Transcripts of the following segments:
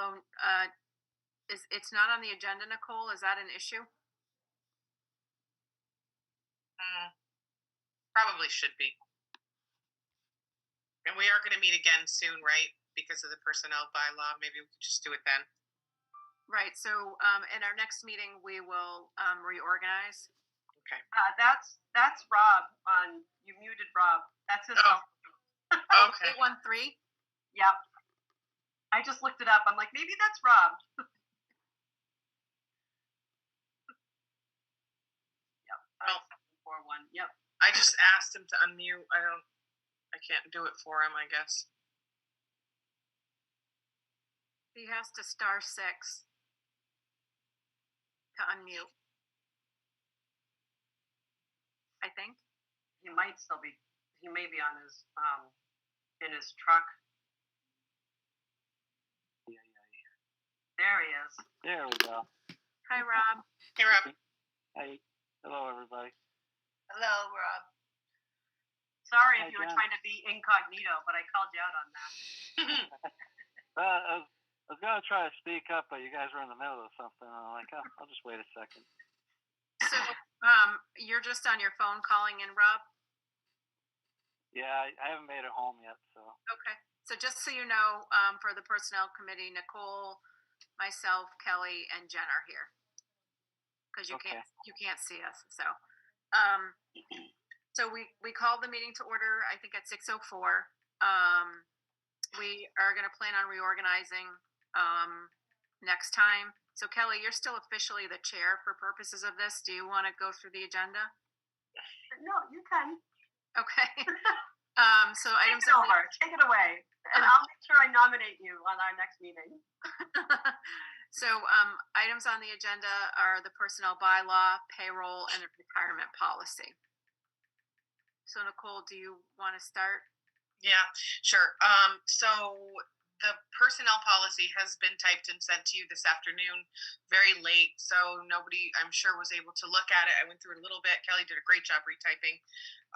although it's not on the agenda, Nicole. Is that an issue? Probably should be. And we are going to meet again soon, right? Because of the personnel bylaw. Maybe we could just do it then. Right. So in our next meeting, we will reorganize. Okay. That's Rob you muted Rob. That's his. Oh. Okay. 813. Yep. I just looked it up. I'm like, maybe that's Rob. Yep. 541. Yep. I just asked him to unmute. I can't do it for him, I guess. He has to *6 to unmute. I think. He may be on his in his truck. Yeah. There he is. There we go. Hi, Rob. Hey, Rob. Hey. Hello, everybody. Hello, Rob. Sorry Hi, if you were Jen. trying to be incognito, but I called you out on that. I was going to try to speak up, but you guys were in the middle of something. I'm like, oh, I'll just wait a second. So you're just on your phone calling in, Rob? Yeah, I haven't made it home yet, so. Okay. So just so you know, for the Personnel Committee, Nicole, myself, Kelly, and Jen are here. Because you can't see us. So so we called the meeting to order, I think at 6:04. We are going to plan on reorganizing next time. So Kelly, you're still officially the chair for purposes of this. Do you want to go through the agenda? No, you can. Okay. So items Take it away, and I'll make sure I nominate you on our next meeting. So items on the agenda are the personnel bylaw, payroll, and the retirement policy. So Nicole, do you want to start? Yeah, sure. So the personnel policy has been typed and sent to you this afternoon, very late. So nobody, I'm sure, was able to look at it. I went through it a little bit. Kelly did a great job retyping.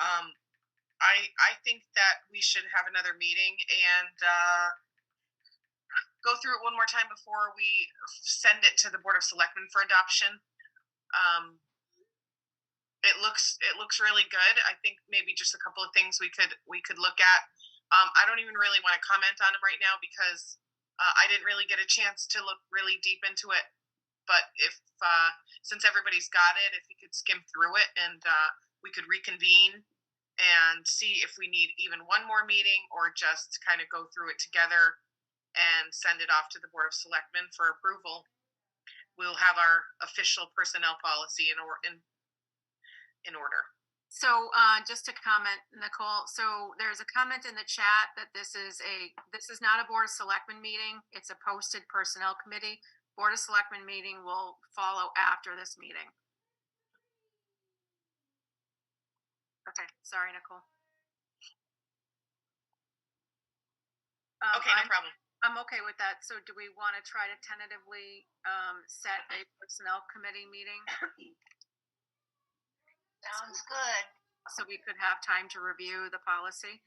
I think that we should have another meeting and go through it one more time before we send it to the Board of Selectmen for adoption. It looks really good. I think maybe just a couple of things we could look at. I don't even really want to comment on them right now because I didn't really get a chance to look really deep into it. But since everybody's got it, if we could skim through it and we could reconvene and see if we need even one more meeting or just kind of go through it together and send it off to the Board of Selectmen for approval. We'll have our official personnel policy in order. So just to comment, Nicole, so there's a comment in the chat that this is not a Board of Selectmen meeting. It's a posted personnel committee. Board of Selectmen meeting will follow after this meeting. Okay, sorry, Nicole. Okay, no problem. I'm okay with that. So do we want to try to tentatively set a personnel committee meeting? Sounds good. So we could have time to review the policy.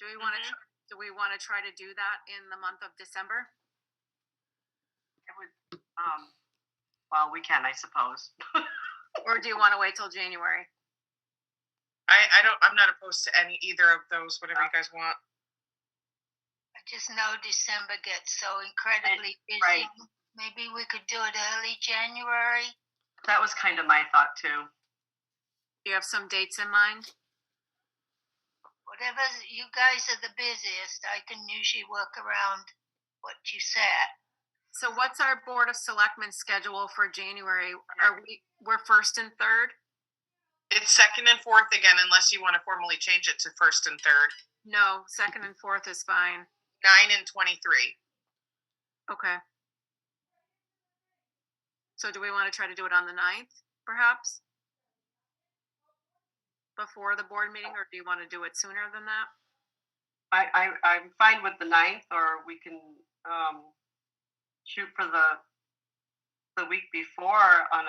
Do we want to try to do that in the month of December? It would. Well, we can, I suppose. Or do you want to wait till January? I'm not opposed to either of those, whatever you guys want. I just know December gets so incredibly busy. Right. Maybe we could do it early January. That was kind of my thought too. Do you have some dates in mind? Whatever, you guys are the busiest. I can usually work around what you said. So what's our Board of Selectmen schedule for January? We're first and third? It's second and fourth again, unless you want to formally change it to first and third. No, second and fourth is fine. 9 and 23. Okay. So do we want to try to do it on the 9th, perhaps? Before the board meeting, or do you want to do it sooner than that? I'm fine with the 9th, or we can shoot for the week before on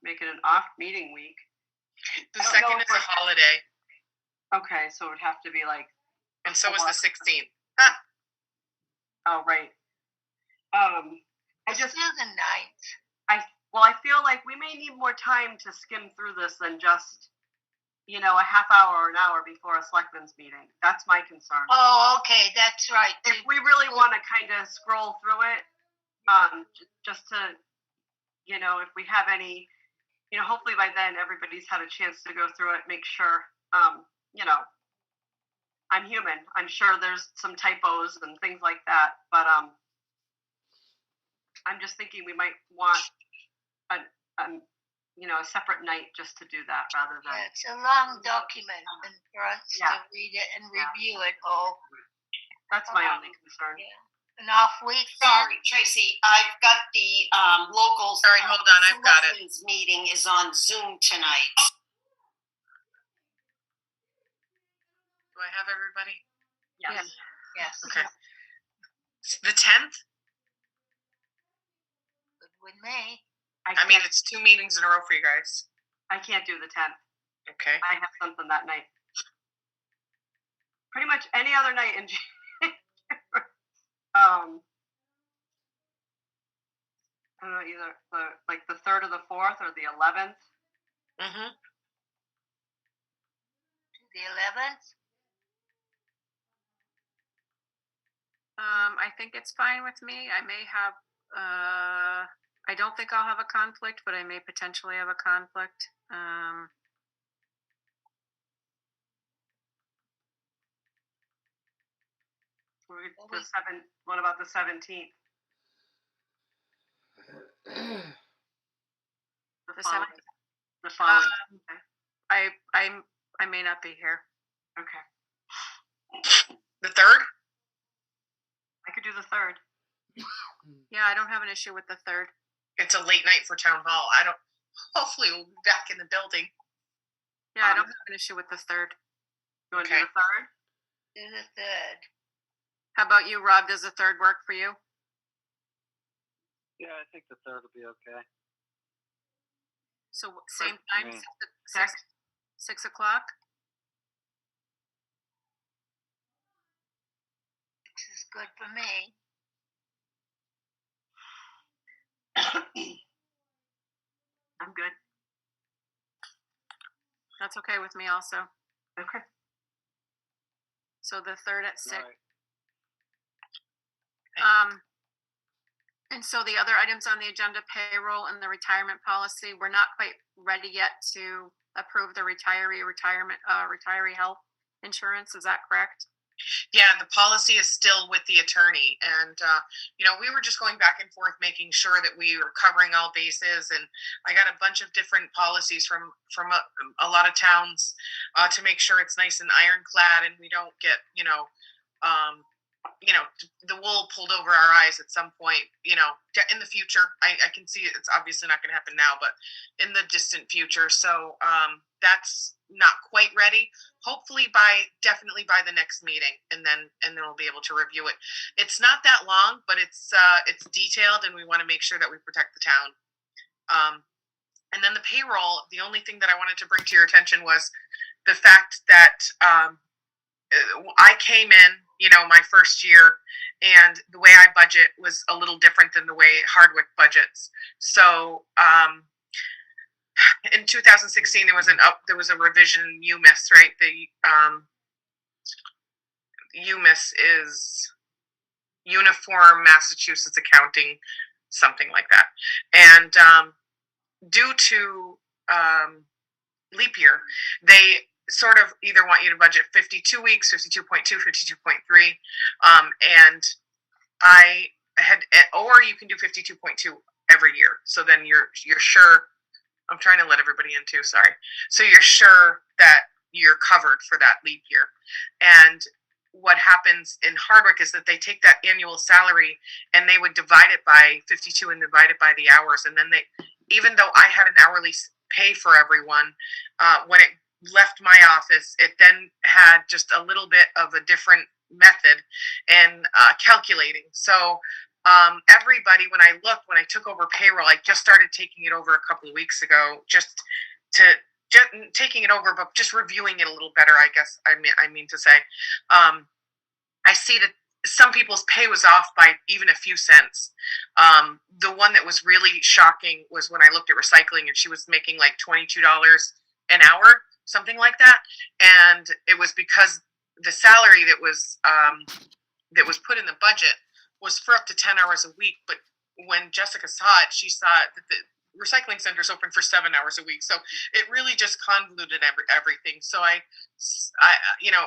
make it an off meeting week. The second is a holiday. Okay, so it would have to be like. And so is the 16th. Oh, right. I just, do the 9th. I feel like we may need more time to skim through this than just, a half hour or an hour before a selectmen's meeting. That's my concern. Oh, okay, that's right. If we really want to kind of scroll through it, just to, if we have any, hopefully by then everybody's had a chance to go through it, make sure, I'm human. I'm sure there's some typos and things like that, but I'm just thinking we might want a separate night just to do that rather than. Yeah, it's a long document and for us Yeah. to read it and review it all. That's my only concern. Yeah. An off week. Sorry, Tracy, I've got the local. All right, hold on, I've got it. Selectmen's meeting is on Zoom tonight. Do I have everybody? Yes. Yes. Okay. The 10th? Good with me. I mean, it's 2 meetings in a row for you guys. I can't do the 10th. Okay. I have something that night. Pretty much any other night in January. I don't know, either the 3rd or the 4th or the 11th. Mm-hmm. The 11th. I think it's fine with me. I may have, I don't think I'll have a conflict, but I may potentially have a conflict. What about the 17th? The 7th? The following. I may not be here. Okay. The 3rd? I could do the 3rd. Yeah, I don't have an issue with the 3rd. It's a late night for town hall. Hopefully we'll be back in the building. Yeah, I don't have an issue with the 3rd. You want to Okay. do the 3rd? Do the 3rd. How about you, Rob? Does the 3rd work for you? Yeah, I think the 3rd will be okay. So same for time, me. 6 o'clock? This is good for me. I'm good. That's okay with me also. Okay. So the 3rd at 6. All right. And so the other items on the agenda, payroll and the retirement policy, we're not quite ready yet to approve the retiree health insurance. Is that correct? Yeah, the policy is still with the attorney, and we were just going back and forth, making sure that we were covering all bases. And I got a bunch of different policies from a lot of towns to make sure it's nice and ironclad, and we don't get the wool pulled over our eyes at some point. In the future, I can see it's obviously not going to happen now, but in the distant future. So that's not quite ready. Hopefully definitely by the next meeting, and then we'll be able to review it. It's not that long, but it's detailed, and we want to make sure that we protect the town. And then the payroll, the only thing that I wanted to bring to your attention was the fact that I came in, my first year, and the way I budget was a little different than the way Hardwick budgets. So in 2016, there was a revision in UMIS, right? The UMIS is Uniform Massachusetts Accounting, something like that. And due to leap year, they sort of either want you to budget 52 weeks, 52.2, 52.3, and I had, or you can do 52.2 every year. So then you're sure. I'm trying to let everybody in too. Sorry. So you're sure that you're covered for that leap year. And what happens in Hardwick is that they take that annual salary and they would divide it by 52 and divide it by the hours. And then even though I had an hourly pay for everyone, when it left my office, it then had just a little bit of a different method in calculating. So everybody, when I took over payroll, I just started taking it over a couple of weeks ago, just taking it over, but just reviewing it a little better, I guess I mean to say. I see that some people's pay was off by even a few cents. The one that was really shocking was when I looked at recycling, and she was making like $22 an hour, something like that. And it was because the salary that was put in the budget was for up to 10 hours a week. But when Jessica saw it, she saw that the recycling center is open for 7 hours a week. So it really just convoluted everything. So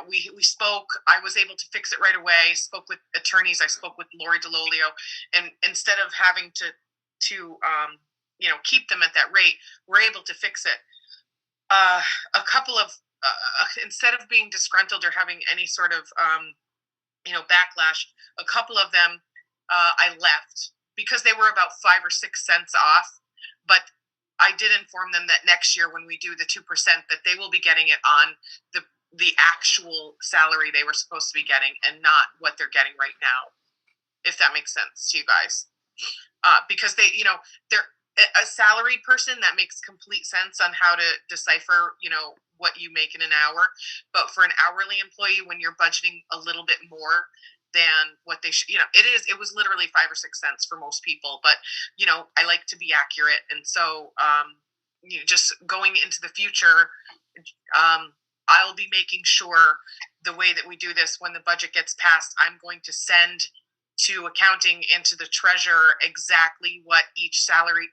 we spoke. I was able to fix it right away. Spoke with attorneys. I spoke with Lori DeLolio, and instead of having to keep them at that rate, we're able to fix it. A couple of instead of being disgruntled or having any sort of backlash, a couple of them I left because they were about 5 or 6 cents off. But I did inform them that next year when we do the 2%, that they will be getting it on the actual salary they were supposed to be getting, and not what they're getting right now, if that makes sense to you guys. Because they're a salaried person, that makes complete sense on how to decipher, what you make in an hour. But for an hourly employee, when you're budgeting a little bit more than what they should, it was literally 5 or 6 cents for most people. But I like to be accurate, and so just going into the future, I'll be making sure the way that we do this, when the budget gets passed, I'm going to send to accounting and to the treasurer exactly what each hourly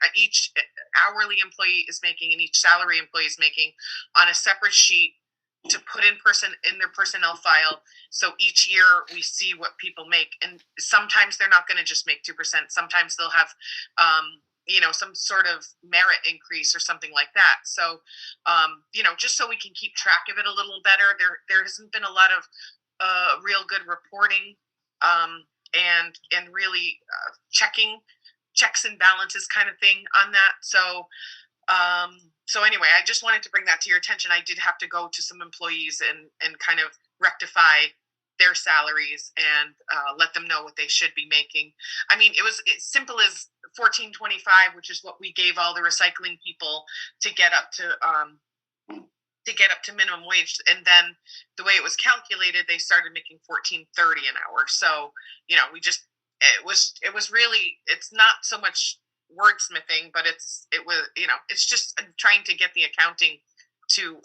employee is making and each salary employee is making on a separate sheet to put in their personnel file. So each year we see what people make, and sometimes they're not going to just make 2%. Sometimes they'll have some sort of merit increase or something like that. So just so we can keep track of it a little better. There hasn't been a lot of real good reporting and really checks and balances kind of thing on that. So anyway, I just wanted to bring that to your attention. I did have to go to some employees and kind of rectify their salaries and let them know what they should be making. I mean, it's simple as $14.25, which is what we gave all the recycling people to get up to minimum wage. And then the way it was calculated, they started making $14.30 an hour. So it was really, it's not so much wordsmithing, but it's just trying to get the accounting to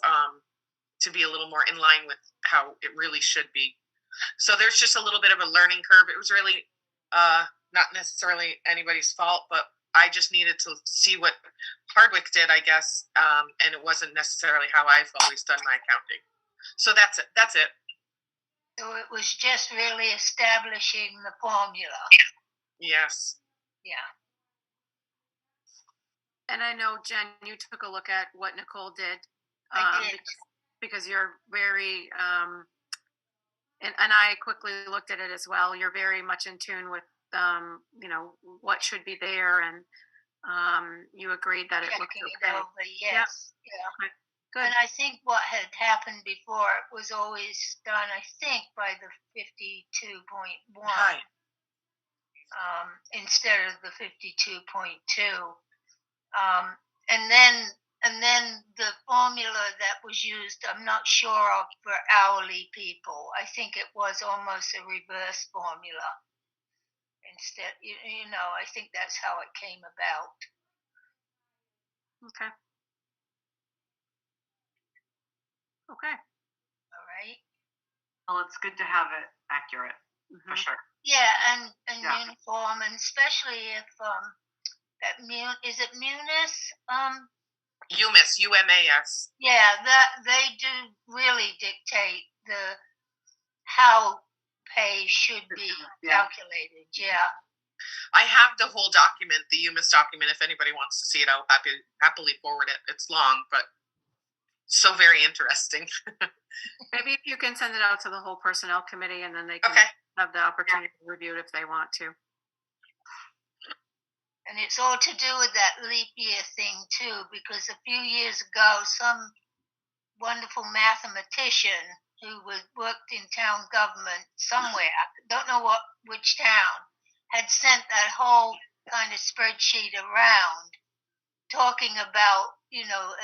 be a little more in line with how it really should be. So there's just a little bit of a learning curve. It was really not necessarily anybody's fault, but I just needed to see what Hardwick did, I guess, and it wasn't necessarily how I've always done my accounting. So that's it. So it was just really establishing the formula. Yes. Yeah. And I know, Jen, you took a look at what Nicole did. I did. Because you're very, and I quickly looked at it as well. You're very much in tune with, what should be there, and you agreed that it looked okay. Over, yes. Yep. Yeah. Okay. Good. And I think what had happened before, it was always done, I think, by the 52.1. Right. Instead of the 52.2. And then the formula that was used, I'm not sure of for hourly people. I think it was almost a reverse formula. Instead, I think that's how it came about. Okay. Okay. All right. Well, it's good to have it accurate, for sure. Yeah, and uniform, and especially if is it Munis? UMAS, UMAS. Yeah, that they do really dictate how pay should be calculated. Yeah. I have the whole document, the UMAS document. If anybody wants to see it, I'll happily forward it. It's long, but so very interesting. Maybe if you can send it out to the whole personnel committee, and then they can have the opportunity to review it if they want to. And it's all to do with that leap year thing too, because a few years ago, some wonderful mathematician who worked in town government somewhere, I don't know which town, had sent that whole kind of spreadsheet around, talking about,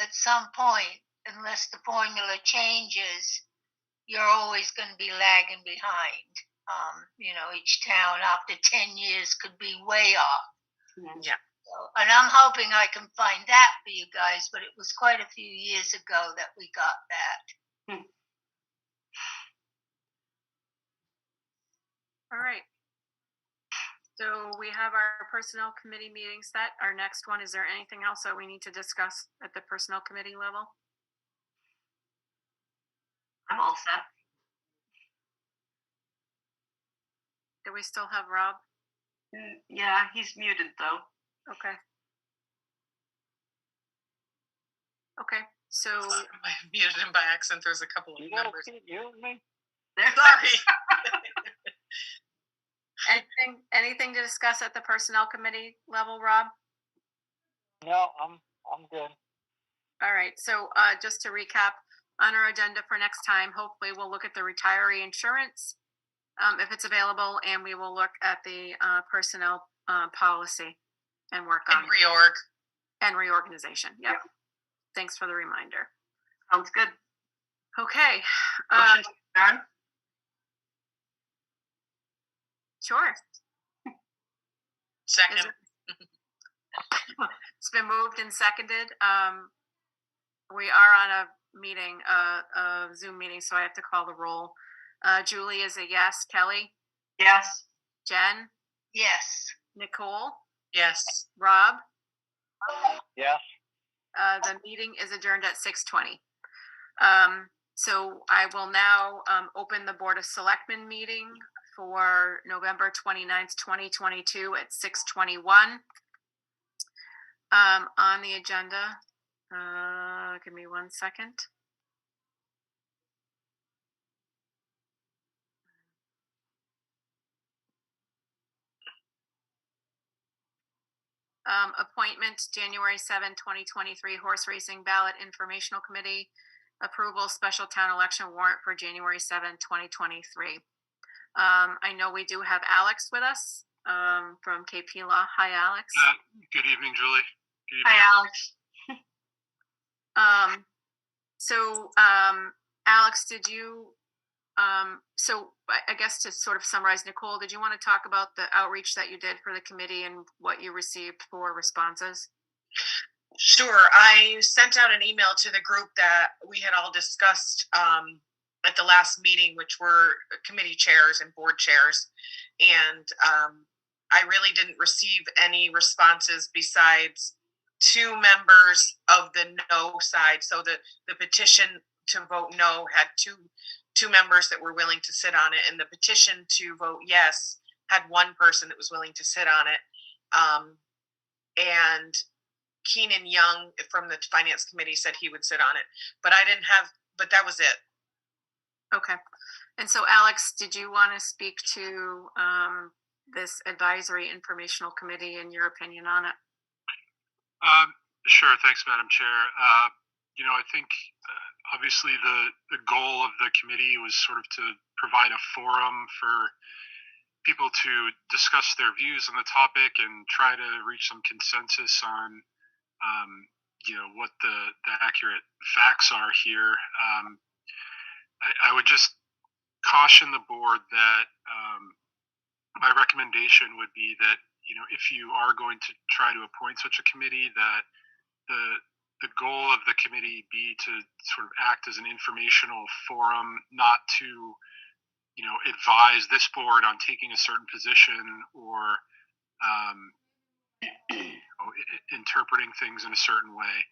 at some point, unless the formula changes, you're always going to be lagging behind. Each town after 10 years could be way off. Yeah. So, and I'm hoping I can find that for you guys, but it was quite a few years ago that we got that. All right. So we have our personnel committee meeting set. Our next one, is there anything else that we need to discuss at the personnel committee level? I'm all set. Do we still have Rob? Yeah, he's muted though. Okay. Okay, so I muted him by accident. There's a couple of You gotta members. keep muting me. Sorry. anything to discuss at the personnel committee level, Rob? No, I'm good. All right, so just to recap, on our agenda for next time, hopefully we'll look at the retiree insurance if it's available, and we will look at the personnel policy and work on And reorg. and reorganization. Yep. Thanks for the reminder. Sounds good. Okay. Motion to adjourn? Sure. Second. It's been moved and seconded. We are on a meeting, a Zoom meeting, so I have to call the roll. Julie is a yes. Kelly? Yes. Jen? Yes. Nicole? Yes. Rob? Yes. The meeting is adjourned at 6:20. So I will now open the Board of Selectmen meeting for November 29th, 2022 at 6:21. On the agenda, give me 1 second. Appointment January 7, 2023 Horse Racing Ballot Informational Committee. Approval special town election warrant for January 7, 2023. I know we do have Alex with us from KP Law. Hi, Alex. Good evening, Julie. Good evening. Hi, Alex. So, Alex, did you, so I guess to sort of summarize, Nicole, did you want to talk about the outreach that you did for the committee and what you received for responses? Sure. I sent out an email to the group that we had all discussed at the last meeting, which were committee chairs and board chairs. And I really didn't receive any responses besides 2 members of the no side. So the petition to vote no had two members that were willing to sit on it, and the petition to vote yes had 1 person that was willing to sit on it. And Keenan Young from the finance committee said he would sit on it, but that was it. Okay. And so, Alex, did you want to speak to this advisory informational committee and your opinion on it? Sure. Thanks, Madam Chair. I think obviously the goal of the committee was sort of to provide a forum for people to discuss their views on the topic and try to reach some consensus on, what the accurate facts are here. I would just caution the board that my recommendation would be that, if you are going to try to appoint such a committee, that the goal of the committee be to sort of act as an informational forum, not to, advise this board on taking a certain position or interpreting things in a certain way.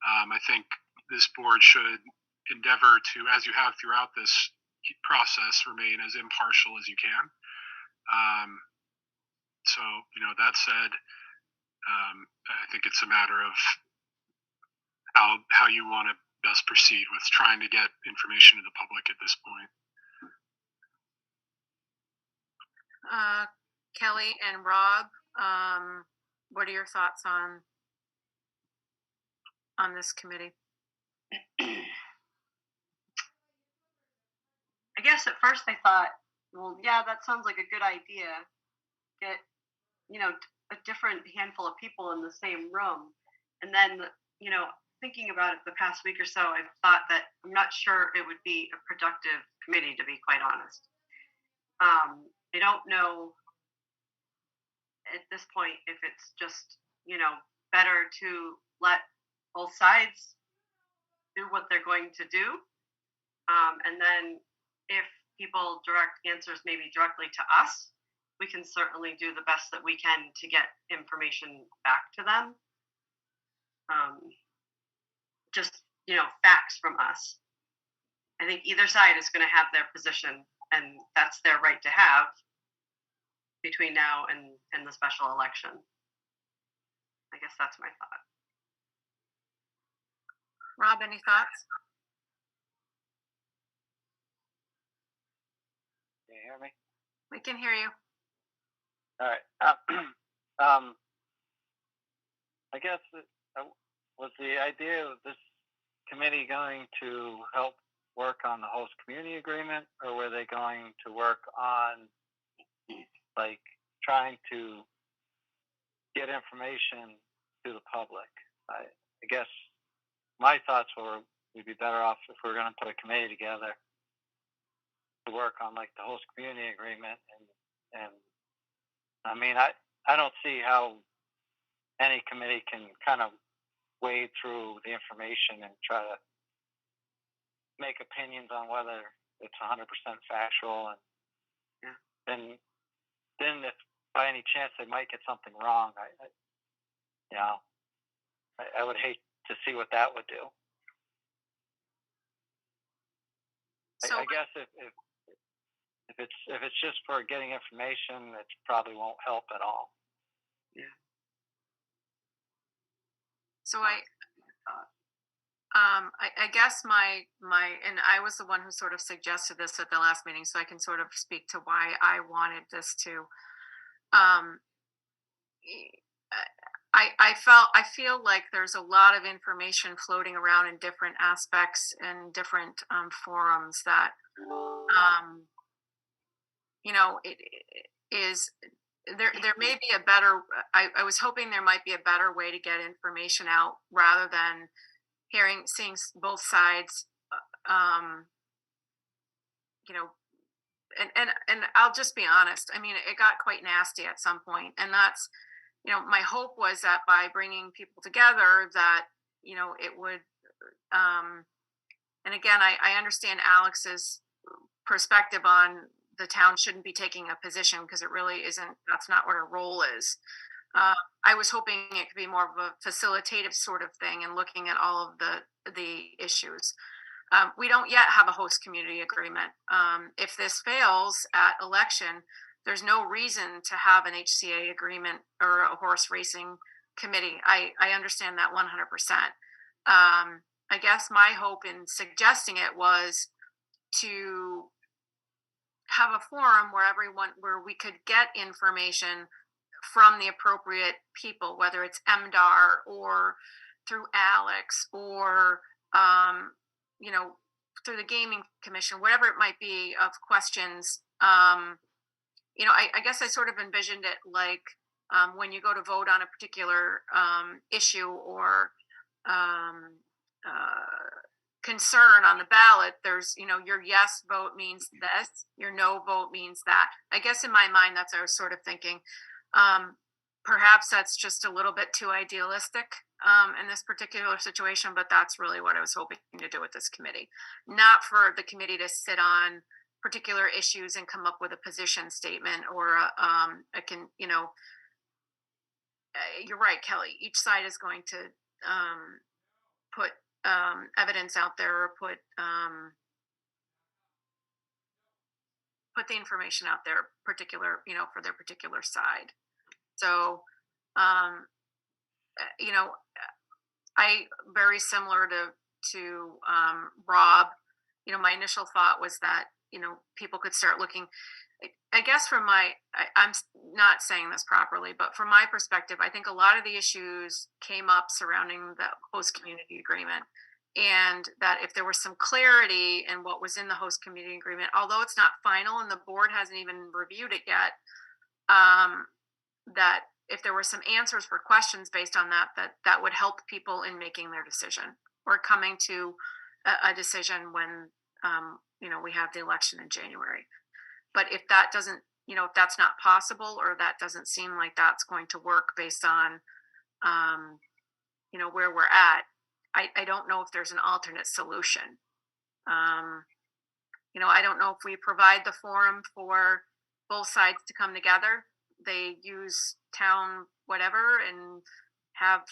I think this board should endeavor to, as you have throughout this process, remain as impartial as you can. So, that said, I think it's a matter of how you want to best proceed with trying to get information to the public at this point. Kelly and Rob, what are your thoughts on this committee? I guess at first I thought, well, yeah, that sounds like a good idea. Get, a different handful of people in the same room. And then, thinking about it the past week or so, I thought that I'm not sure it would be a productive committee, to be quite honest. I don't know at this point if it's just, better to let both sides do what they're going to do. And then if people direct answers maybe directly to us, we can certainly do the best that we can to get information back to them. Just, facts from us. I think either side is going to have their position, and that's their right to have between now and the special election. I guess that's my thought. Rob, any thoughts? Can you hear me? We can hear you. All right. I guess was the idea of this committee going to help work on the host community agreement, or were they going to work on like trying to get information to the public? I guess my thoughts were we'd be better off if we were going to put a committee together to work on like the host community agreement, and I mean I don't see how any committee can kind of wade through the information and try to make opinions on whether it's 100% factual, and then if by any chance they might get something wrong, I would hate to see what that would do. So, I guess if it's just for getting information, it probably won't help at all. Yeah. So I guess my and I was the one who sort of suggested this at the last meeting, so I can sort of speak to why I wanted this to. I feel like there's a lot of information floating around in different aspects and different forums that it is there may be a better. I was hoping there might be a better way to get information out rather than seeing both sides, and I'll just be honest. I mean, it got quite nasty at some point, and that's, my hope was that by bringing people together, that it would. And again, I understand Alex's perspective on the town shouldn't be taking a position because it really isn't. That's not what our role is. I was hoping it could be more of a facilitative sort of thing and looking at all of the issues. We don't yet have a host community agreement. If this fails at election, there's no reason to have an HCA agreement or a horse racing committee. I understand that 100%. I guess my hope in suggesting it was to have a forum where we could get information from the appropriate people, whether it's MDR or through Alex or through the gaming commission, whatever it might be, of questions. I guess I sort of envisioned it like when you go to vote on a particular issue or concern on the ballot, there's, your yes vote means this, your no vote means that. I guess in my mind, that's what I was sort of thinking. Perhaps that's just a little bit too idealistic in this particular situation, but that's really what I was hoping to do with this committee. Not for the committee to sit on particular issues and come up with a position statement or you're right, Kelly. Each side is going to put evidence out there or put the information out there, for their particular side. So, I very similar to Rob. My initial thought was that people could start looking. I guess I'm not saying this properly, but from my perspective, I think a lot of the issues came up surrounding the host community agreement, and that if there was some clarity in what was in the host community agreement, although it's not final and the board hasn't even reviewed it yet, that if there were some answers for questions based on that would help people in making their decision or coming to a decision when we have the election in January. but if that doesn't, if that's not possible, or that doesn't seem like that's going to work based on, where we're at, I don't know if there's an alternate solution. I don't know if we provide the forum for both sides to come together. They use town whatever and have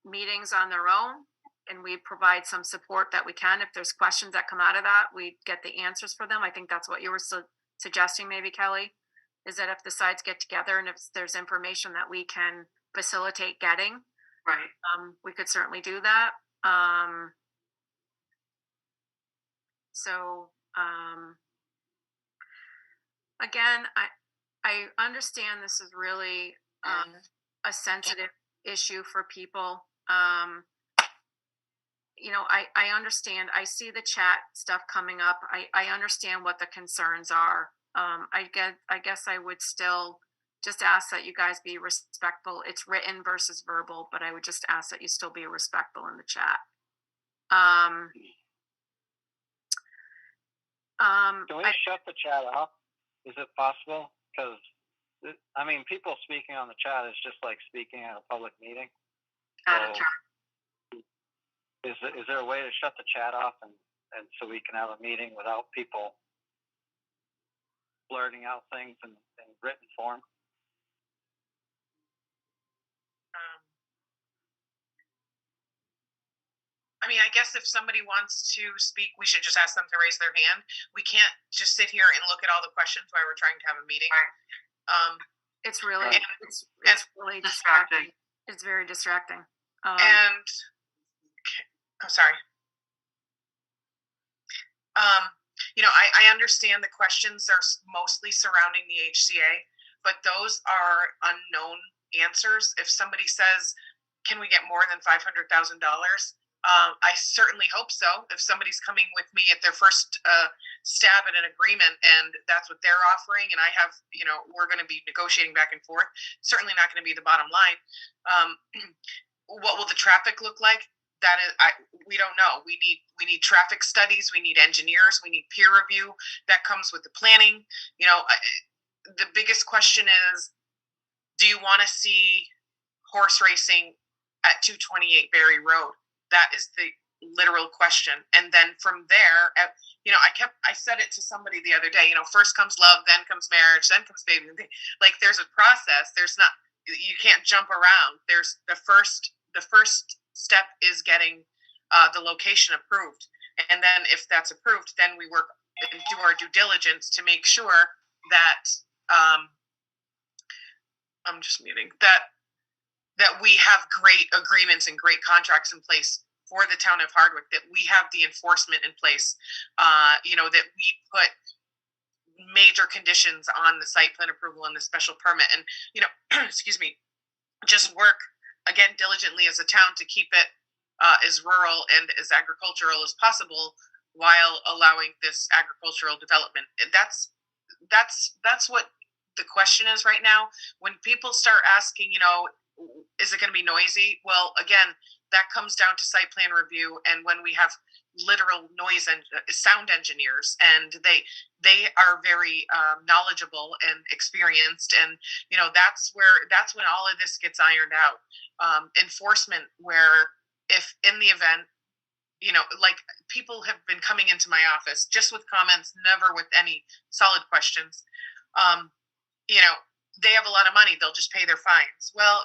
meetings on their own, and we provide some support that we can. If there's questions that come out of that, we get the answers for them. I think that's what you were suggesting, maybe, Kelly, is that if the sides get together and if there's information that we can facilitate getting, Right. we could certainly do that. Again, I understand this is really a sensitive issue for people. I understand. I see the chat stuff coming up. I understand what the concerns are. I guess I would still just ask that you guys be respectful. It's written versus verbal, but I would just ask that you still be respectful in the chat. Can we shut the chat off? Is it possible? Because, people speaking on the chat is just like speaking at a public meeting. Is there a way to shut the chat off and so we can have a meeting without people blurting out things in written form? I guess if somebody wants to speak, we should just ask them to raise their hand. We can't just sit here and look at all the questions while we're trying to have a meeting. It's really, and, it's really distracting. It's very distracting. I'm sorry. I understand the questions are mostly surrounding the HCA, but those are unknown answers. If somebody says, can we get more than $500,000? I certainly hope so. If somebody's coming with me at their first stab at an agreement and that's what they're offering, and I have, we're going to be negotiating back and forth, certainly not going to be the bottom line. What will the traffic look like? That is, we don't know. We need traffic studies. We need engineers. We need peer review that comes with the planning. The biggest question is, do you want to see horse racing at 228 Berry Road? That is the literal question. And then from there, I said it to somebody the other day, first comes love, then comes marriage, then comes baby. Like, there's a process. You can't jump around. There's the first step is getting the location approved. And then if that's approved, then we work and do our due diligence to make sure that, I'm just muting, that we have great agreements and great contracts in place for the town of Hardwick, that we have the enforcement in place, that we put major conditions on the site plan approval and the special permit, and, excuse me, just work, again, diligently as a town to keep it as rural and as agricultural as possible while allowing this agricultural development. That's what the question is right now. When people start asking, is it going to be noisy? Well, again, that comes down to site plan review, and when we have literal noise and sound engineers, and they are very knowledgeable and experienced, and that's when all of this gets ironed out. Enforcement, where if in the event, like, people have been coming into my office just with comments, never with any solid questions. They have a lot of money, they'll just pay their fines. Well,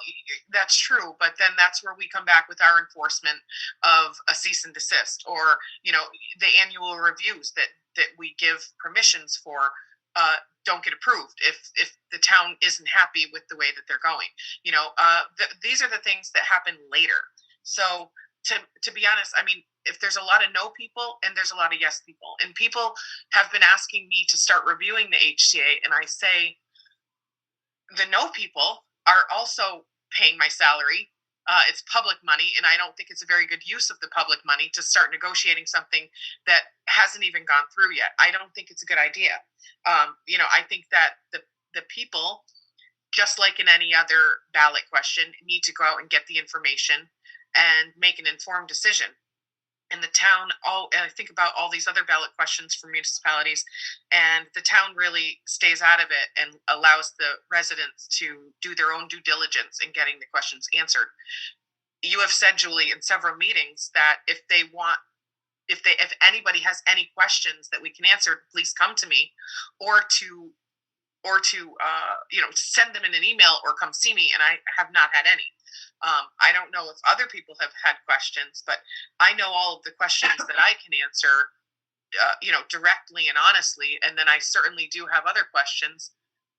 that's true, but then that's where we come back with our enforcement of a cease and desist, or the annual reviews that we give permissions for don't get approved if the town isn't happy with the way that they're going. These are the things that happen later. So to be honest, if there's a lot of no people and there's a lot of yes people, and people have been asking me to start reviewing the HCA, and I say, the no people are also paying my salary. It's public money, and I don't think it's a very good use of the public money to start negotiating something that hasn't even gone through yet. I don't think it's a good idea. I think that the people, just like in any other ballot question, need to go out and get the information and make an informed decision. and the town, and I think about all these other ballot questions from municipalities, and the town really stays out of it and allows the residents to do their own due diligence in getting the questions answered. You have said, Julie, in several meetings that if anybody has any questions that we can answer, please come to me, or to send them in an email or come see me. And I have not had any. I don't know if other people have had questions, but I know all of the questions that I can answer, directly and honestly. And then I certainly do have other questions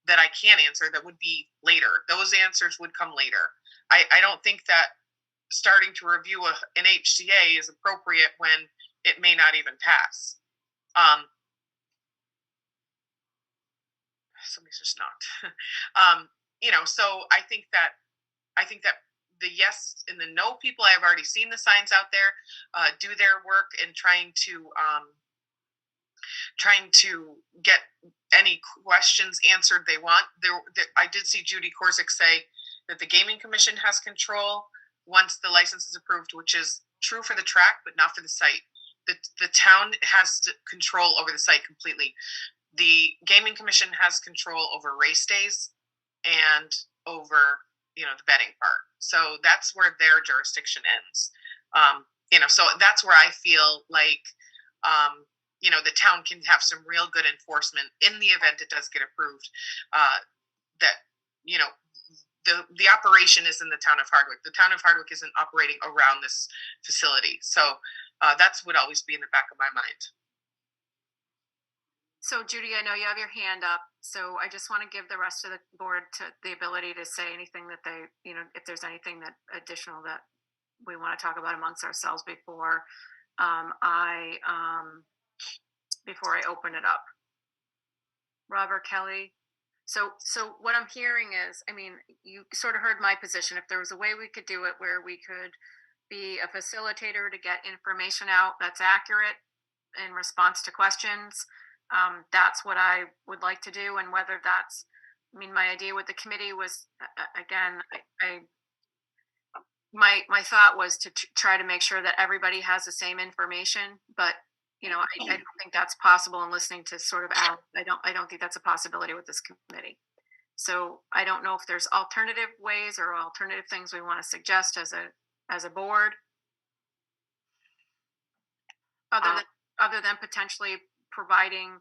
that I can answer that would be later. Those answers would come later. I don't think that starting to review an HCA is appropriate when it may not even pass. Somebody's just knocked. So I think that the yes and the no people, I have already seen the signs out there, do their work in trying to get any questions answered they want. I did see Judy Korzik say that the Gaming Commission has control once the license is approved, which is true for the track, but not for the site. The town has control over the site completely. The Gaming Commission has control over race days and over, the betting part. So that's where their jurisdiction ends. So that's where I feel like, the town can have some real good enforcement in the event it does get approved. The operation is in the town of Hardwick. The town of Hardwick isn't operating around this facility. So that's would always be in the back of my mind. So Judy, I know you have your hand up, so I just want to give the rest of the board the ability to say anything that they, if there's anything that additional that we want to talk about amongst ourselves before I open it up. Robert, Kelly. So what I'm hearing is, you sort of heard my position. If there was a way we could do it where we could be a facilitator to get information out that's accurate in response to questions, that's what I would like to do. And whether that's, my idea with the committee was, again, my thought was to try to make sure that everybody has the same information, but I don't think that's possible in listening to sort of Al. I don't think that's a possibility with this committee. So I don't know if there's alternative ways or alternative things we want to suggest as a board, other than potentially providing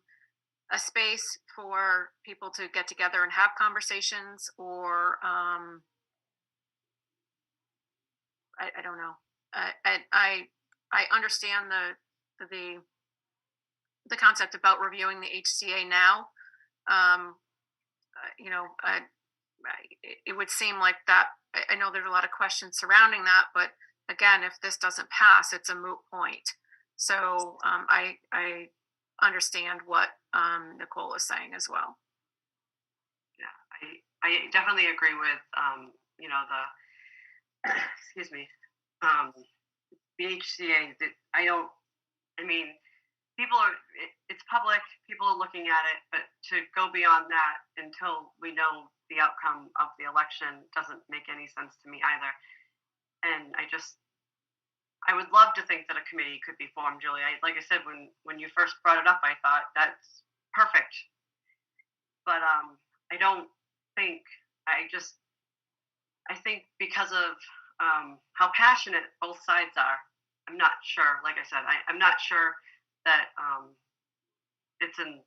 a space for people to get together and have conversations, or I don't know. I understand the concept about reviewing the HCA now. It would seem like that. I know there's a lot of questions surrounding that, but again, if this doesn't pass, it's a moot point. So I understand what Nicole is saying as well. Yeah, I definitely agree with the HCA. People are, it's public, people are looking at it, but to go beyond that until we know the outcome of the election doesn't make any sense to me either. And I would love to think that a committee could be formed, Julie. Like I said, when you first brought it up, I thought that's perfect. But I don't think, I think because of how passionate both sides are, I'm not sure, like I said, I'm not sure that it's in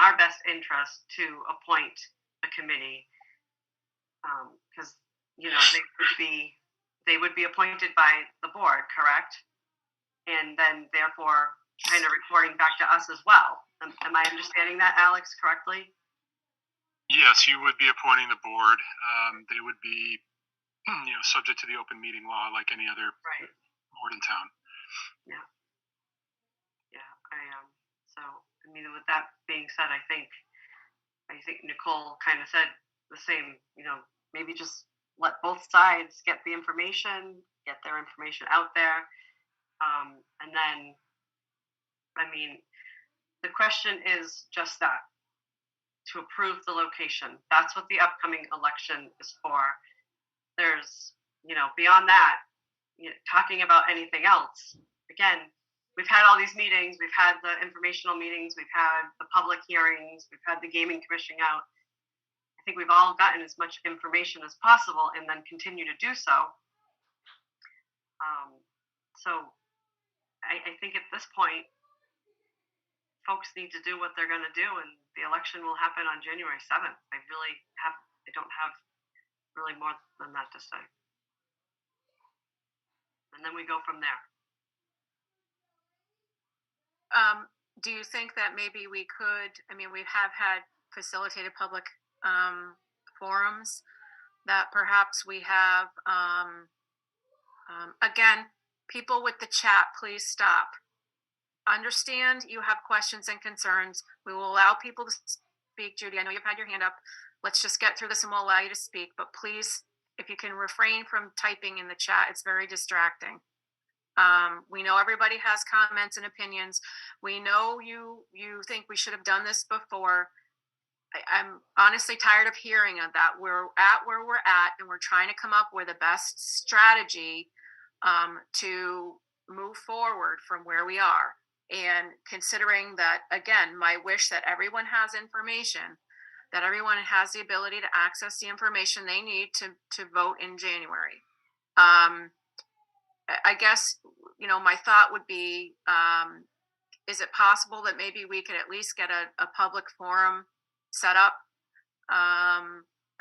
our best interest to appoint a committee, because they would be appointed by the board, correct? And then therefore kind of reporting back to us as well. Am I understanding that, Alex, correctly? Yes, you would be appointing the board. They would be, subject to the open meeting law like any other board in town. Yeah. So with that being said, I think Nicole kind of said the same. Maybe just let both sides get their information out there, and then the question is just that, to approve the location. That's what the upcoming election is for. There's beyond that, talking about anything else again, we've had all these meetings, we've had the informational meetings, we've had the public hearings, we've had the gaming commission out. I think we've all gotten as much information as possible and then continue to do so. So I think at this point, folks need to do what they're going to do, and the election will happen on January 7th. I don't have really more than that to say. And then we go from there. Do you think that maybe we could, I mean, we have had facilitated public forums, that perhaps we have, again, people with the chat, please stop. Understand you have questions and concerns. We will allow people to speak. Judy, I know you've had your hand up. Let's just get through this and we'll allow you to speak. But please, if you can refrain from typing in the chat, it's very distracting. We know everybody has comments and opinions. We know you think we should have done this before. I'm honestly tired of hearing of that. We're at where we're at, and we're trying to come up with the best strategy to move forward from where we are. And considering that, again, my wish that everyone has information, that everyone has the ability to access the information they need to vote in January. I guess, my thought would be, is it possible that maybe we could at least get a public forum set up?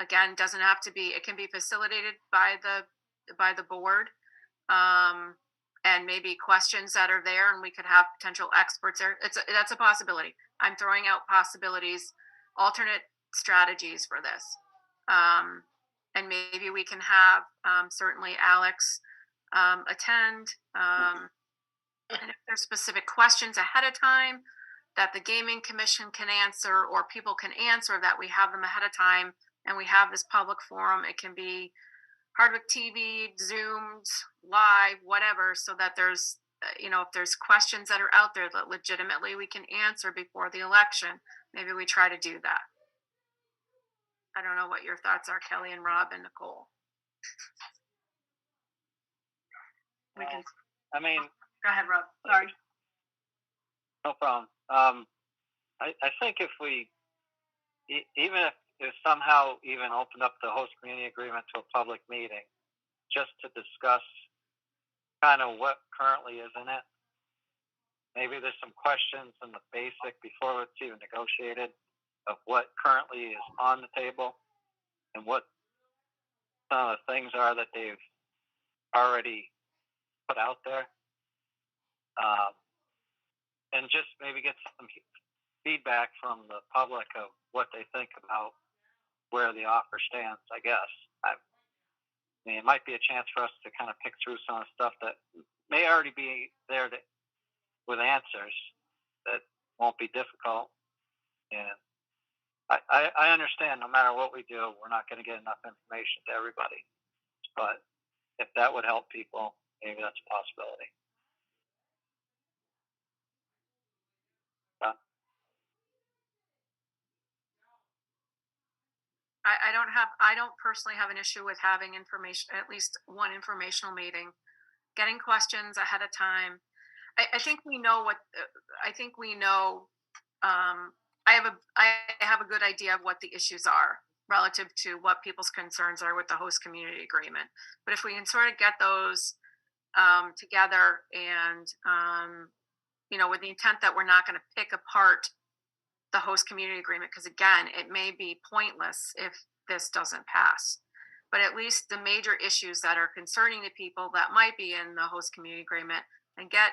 Again, doesn't have to be, it can be facilitated by the board. And maybe questions that are there, and we could have potential experts there. That's a possibility. I'm throwing out possibilities, alternate strategies for this. And maybe we can have certainly Alex attend. And if there's specific questions ahead of time that the gaming commission can answer, or people can answer, that we have them ahead of time, and we have this public forum. It can be Hardwick TV, Zoomed, live, whatever, so that there's, if there's questions that are out there that legitimately we can answer before the election, maybe we try to do that. I don't know what your thoughts are, Kelly and Rob and Nicole. We can. I mean, Go ahead, Rob. Sorry. No problem. I think if we, even if somehow even open up the host community agreement to a public meeting, just to discuss kind of what currently is in it. Maybe there's some questions in the basic before it's even negotiated of what currently is on the table and what some of the things are that they've already put out there. And just maybe get some feedback from the public of what they think about where the offer stands, I guess. I mean, it might be a chance for us to kind of pick through some of the stuff that may already be there with answers that won't be difficult. And I understand no matter what we do, we're not going to get enough information to everybody. But if that would help people, maybe that's a possibility. I don't personally have an issue with having information, at least one informational meeting, getting questions ahead of time. I think we know I have a good idea of what the issues are relative to what people's concerns are with the host community agreement. But if we can sort of get those together and, with the intent that we're not going to pick apart the host community agreement, because again, it may be pointless if this doesn't pass. But at least the major issues that are concerning the people that might be in the host community agreement, and get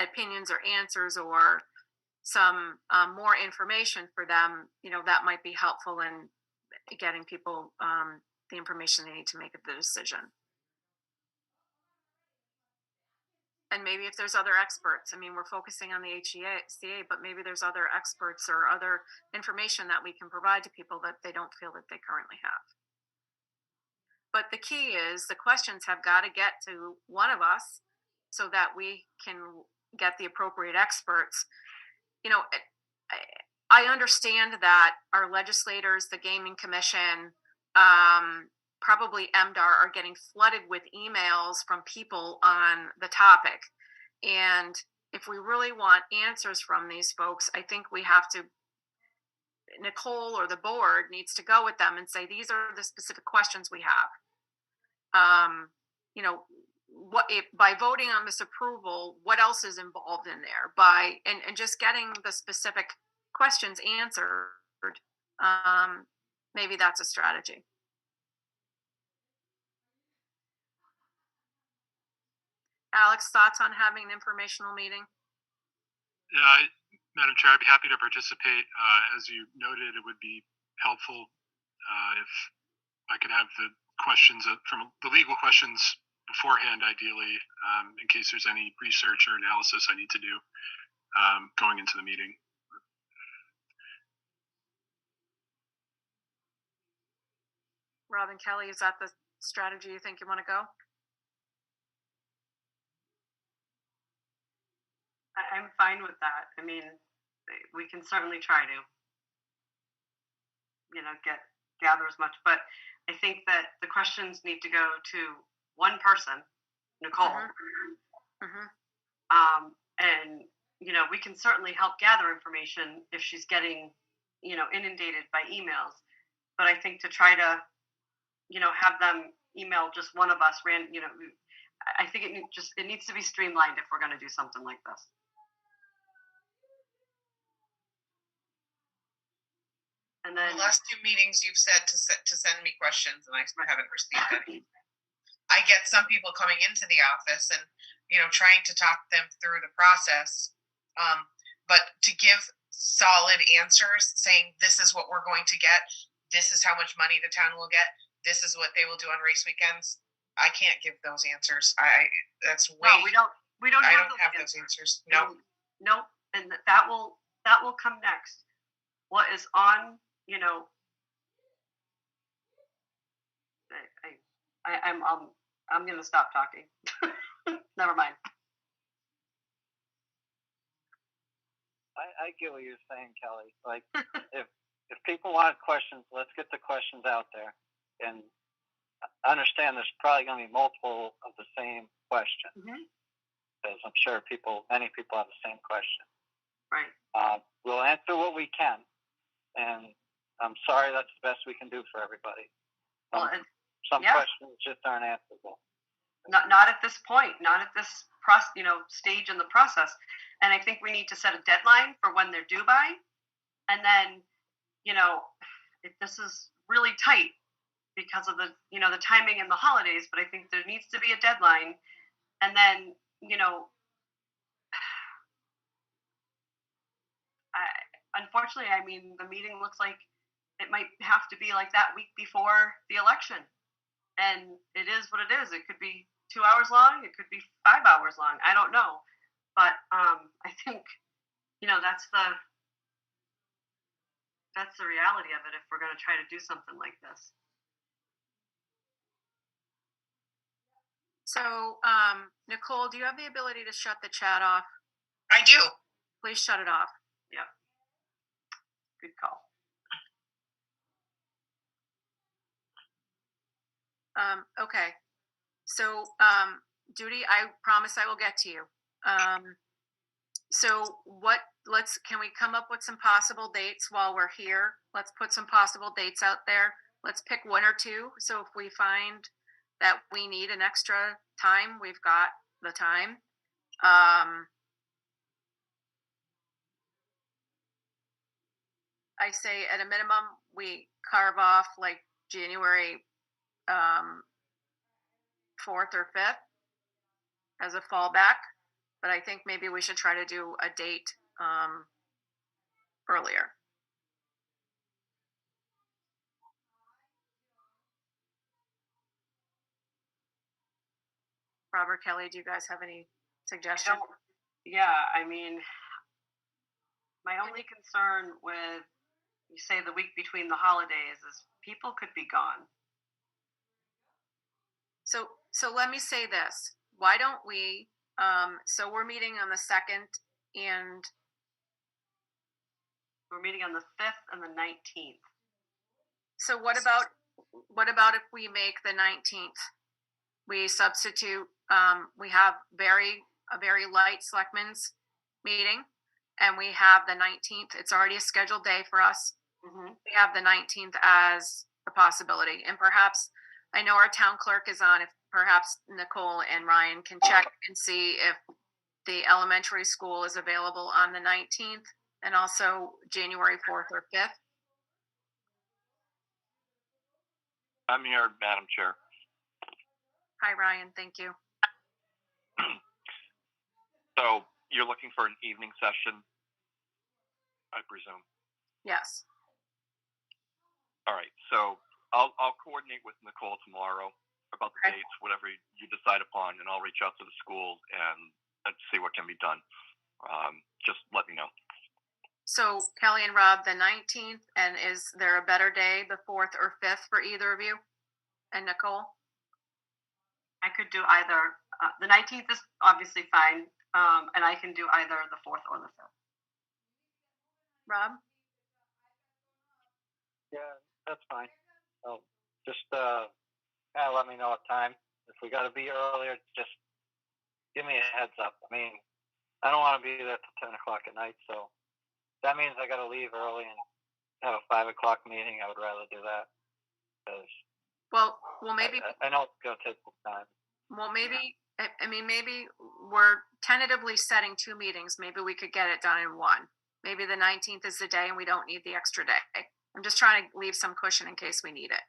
opinions or answers or some more information for them, that might be helpful in getting people the information they need to make the decision. And maybe if there's other experts, I mean, we're focusing on the HCA, but maybe there's other experts or other information that we can provide to people that they don't feel that they currently have. But the key is the questions have got to get to one of us so that we can get the appropriate experts. I understand that our legislators, the Gaming Commission, probably MDR, are getting flooded with emails from people on the topic. And if we really want answers from these folks, I think we have to, Nicole or the board needs to go with them and say, these are the specific questions we have. You know, what if, by voting on this approval, what else is involved in there, and just getting the specific questions answered. Maybe that's a strategy. Alex, thoughts on having an informational meeting? Yeah, Madam Chair, I'd be happy to participate. As you noted, it would be helpful if I could have the questions from the legal questions beforehand, ideally, in case there's any research or analysis I need to do going into the meeting. Robin Kelly, is that the strategy you think you want to go? I'm fine with that. I mean, we can certainly try to, gather as much, but I think that the questions need to go to one person, Nicole. And, we can certainly help gather information if she's getting, inundated by emails. But I think to try to, have them email just one of us, I think it needs to be streamlined if we're going to do something like this. And then the last 2 meetings you've said to send me questions, and I haven't received any. I get some people coming into the office and trying to talk them through the process, but to give solid answers, saying this is what we're going to get, this is how much money the town will get, this is what they will do on race weekends. I can't give those answers. That's way. No, we don't. I don't have those answers. No. Nope. And that will come next. What is on, I'm going to stop talking. Never mind. I get what you're saying, Kelly. Like, if people want questions, let's get the questions out there. And I understand there's probably going to be multiple of the same question. Because I'm sure many people have the same question. Right. We'll answer what we can. And I'm sorry, that's the best we can do for everybody. Some questions just aren't answerable. Not at this point, not at this stage in the process. And I think we need to set a deadline for when they're due by. And then, if this is really tight because of the timing and the holidays, but I think there needs to be a deadline. And then, unfortunately, I mean, the meeting looks like it might have to be like that week before the election. And it is what it is. It could be 2 hours long. It could be 5 hours long. I don't know. But I think, that's the reality of it if we're going to try to do something like this. So, Nicole, do you have the ability to shut the chat off? I do. Please shut it off. Yeah. Good call. Okay. So, Judy, I promise I will get to you. So can we come up with some possible dates while we're here? Let's put some possible dates out there. Let's pick 1 or 2. So if we find that we need an extra time, we've got the time. I say at a minimum, we carve off like January 4th or 5th as a fallback, but I think maybe we should try to do a date earlier. Robert, Kelly, do you guys have any suggestions? Yeah, I mean, my only concern with, you say the week between the holidays, is people could be gone. So let me say this. Why don't we, so we're meeting on the 2nd and we're meeting on the 5th and the 19th. So what about if we make the 19th? We substitute, we have very a very light selectmen's meeting. And we have the 19th. It's already a scheduled day for us. Mhm. We have the 19th as a possibility. And perhaps, I know our town clerk is on, if perhaps Nicole and Ryan can check and see if the elementary school is available on the 19th and also January 4th or 5th. I'm here, Madam Chair. Hi, Ryan. Thank you. So you're looking for an evening session, I presume. Yes. All right. So I'll coordinate with Nicole tomorrow about the Okay. dates, whatever you decide upon, and I'll reach out to the school and see what can be done. Just let me know. So Kelly and Rob, the 19th, and is there a better day, the 4th or 5th for either of you? And Nicole? I could do either. The 19th is obviously fine, and I can do either the 4th or the 5th. Rob? Yeah, that's fine. So just kind of let me know what time. If we got to be earlier, just give me a heads up. I mean, I don't want to be there till 10 o'clock at night, so that means I got to leave early and have a 5 o'clock meeting. I would rather do that because Well, maybe. I know it's going to take some time. Well, maybe. I mean, maybe we're tentatively setting 2 meetings. Maybe we could get it done in 1. Maybe the 19th is the day, and we don't need the extra day. I'm just trying to leave some cushion in case we need it.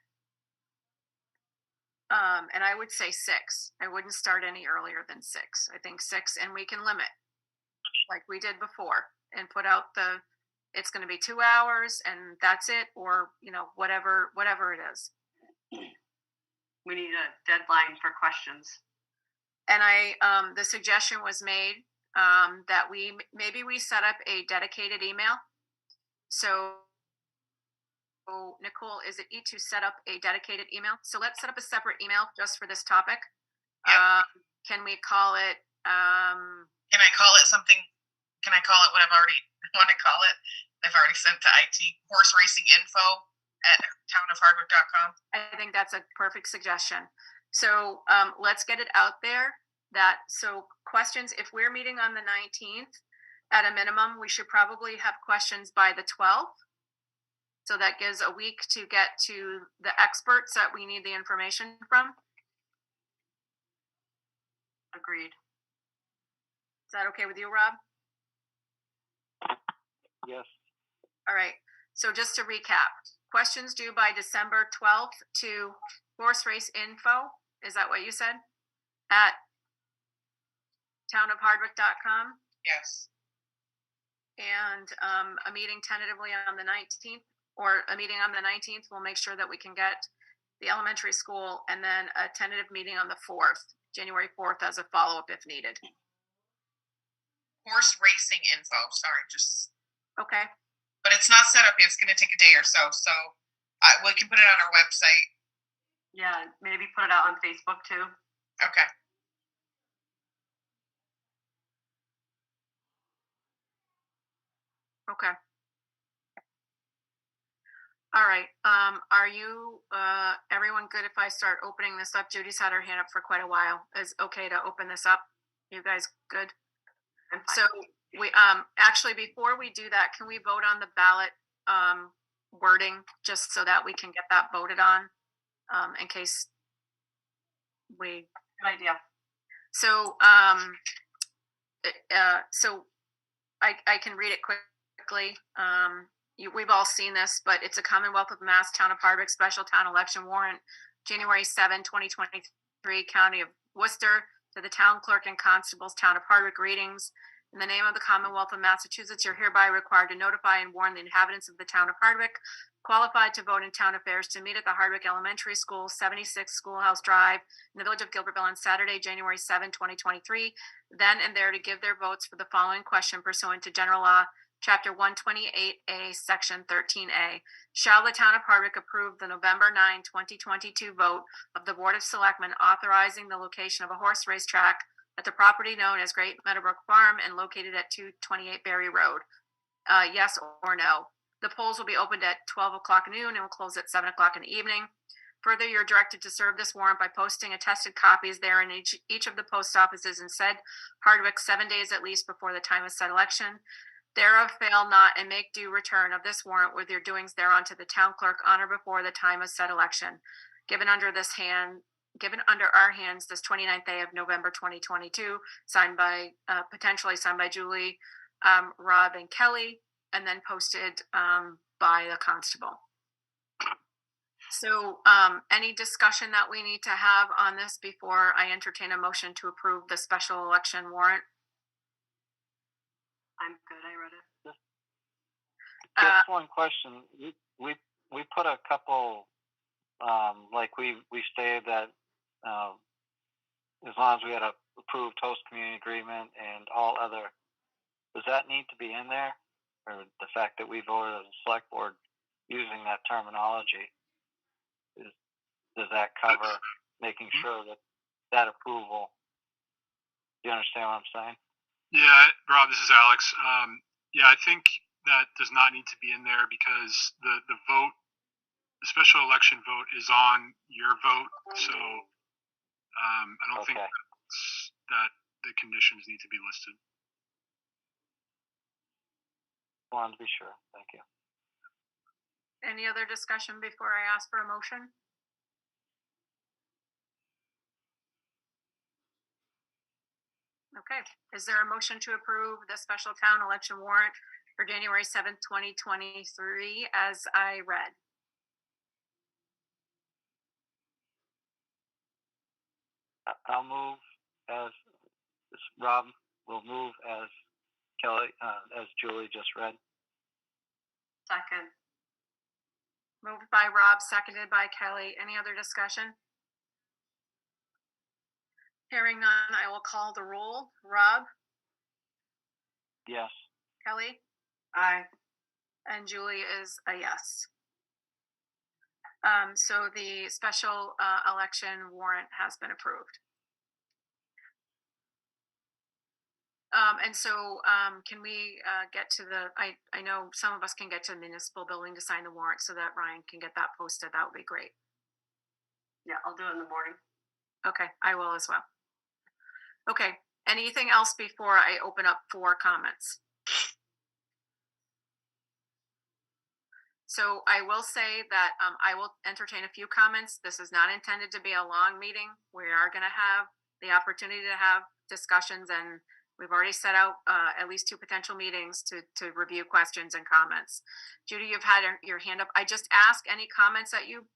And I would say 6. I wouldn't start any earlier than 6. I think 6, and we can limit, like we did before, and put out it's going to be 2 hours, and that's it, or whatever it is. We need a deadline for questions. And the suggestion was made that we set up a dedicated email. So Nicole, is it to set up a dedicated email? So let's set up a separate email just for this topic. Yep. Can we call it? Can I call it something? Can I call it what I want to call it? I've already sent to IT, horse racing info at townofhardwick.com. I think that's a perfect suggestion. So let's get it out there. So questions, if we're meeting on the 19th, at a minimum, we should probably have questions by the 12th. So that gives a week to get to the experts that we need the information from. Agreed. Is that okay with you, Rob? Yes. All right. So just to recap, questions due by December 12th to horse race info. Is that what you said? At townofhardwick.com. Yes. And a meeting tentatively on the 19th, or a meeting on the 19th. We'll make sure that we can get the elementary school, and then a tentative meeting on the 4th, January 4th, as a follow-up if needed. Horse racing info. Sorry, just. Okay. But it's not set up yet. It's going to take a day or so. So we can put it on our website. Yeah, maybe put it out on Facebook too. Okay. Okay. All right. Are you everyone good if I start opening this up? Judy's had her hand up for quite a while. Is okay to open this up? You guys good? So we actually, before we do that, can we vote on the ballot wording just so that we can get that voted on in case we. Good idea. So so I can read it quickly. We've all seen this, but it's a Commonwealth of Mass, Town of Hardwick, Special Town Election Warrant, January 7, 2023, County of Worcester, to the Town Clerk and Constables, Town of Hardwick, greetings. In the name of the Commonwealth of Massachusetts, you're hereby required to notify and warn the inhabitants of the Town of Hardwick, qualified to vote in town affairs, to meet at the Hardwick Elementary School, 76 Schoolhouse Drive, in the village of Gilbertville on Saturday, January 7, 2023, then and there to give their votes for the following question pursuant to General Law, Chapter 128A, Section 13A. Shall the Town of Hardwick approve the November 9, 2022 vote of the Board of Selectmen authorizing the location of a horse racetrack at the property known as Great Meadowbrook Farm and located at 228 Berry Road? Yes or no? The polls will be opened at 12 o'clock noon and will close at 7 o'clock in the evening. Further, you're directed to serve this warrant by posting attested copies there in each of the post offices in said Hardwick 7 days at least before the time of said election. Thereof fail not and make due return of this warrant with your doings thereon to the town clerk on or before the time of said election. Given under our hands this 29th day of November 2022, signed by, potentially signed by Julie, Rob, and Kelly, and then posted by the constable. So any discussion that we need to have on this before I entertain a motion to approve the special election warrant? I'm good. I read it. Just one question. We put a couple, like we stated that as long as we had a approved host community agreement and all other, does that need to be in there? Or the fact that we voted as a select board using that terminology? Does that cover making sure that approval? Do you understand what I'm saying? Yeah, Rob, this is Alex. Yeah, I think that does not need to be in there because the vote, the special election vote, is on your vote. So I don't think that the conditions need to be listed. Wanted to be sure. Thank you. Any other discussion before I ask for a motion? Okay, is there a motion to approve the special town election warrant for January 7th, 2023 as I read? I'll move as Rob will move as Kelly, as Julie just read. Second. Moved by Rob, seconded by Kelly. Any other discussion? Hearing none, I will call the roll. Rob? Yes. Kelly? Aye. And Julie is a yes. So the special election warrant has been approved. And so can we get to the, I know some of us can get to the municipal building to sign the warrant so that Ryan can get that posted. That would be great. Yeah, I'll do it in the morning. Okay, I will as well. Okay, anything else before I open up for comments? So I will say that I will entertain a few comments. This is not intended to be a long meeting. We are going to have the opportunity to have discussions, and we've already set out at least 2 potential meetings to review questions and comments. Judy, you've had your hand up. I just ask any comments that you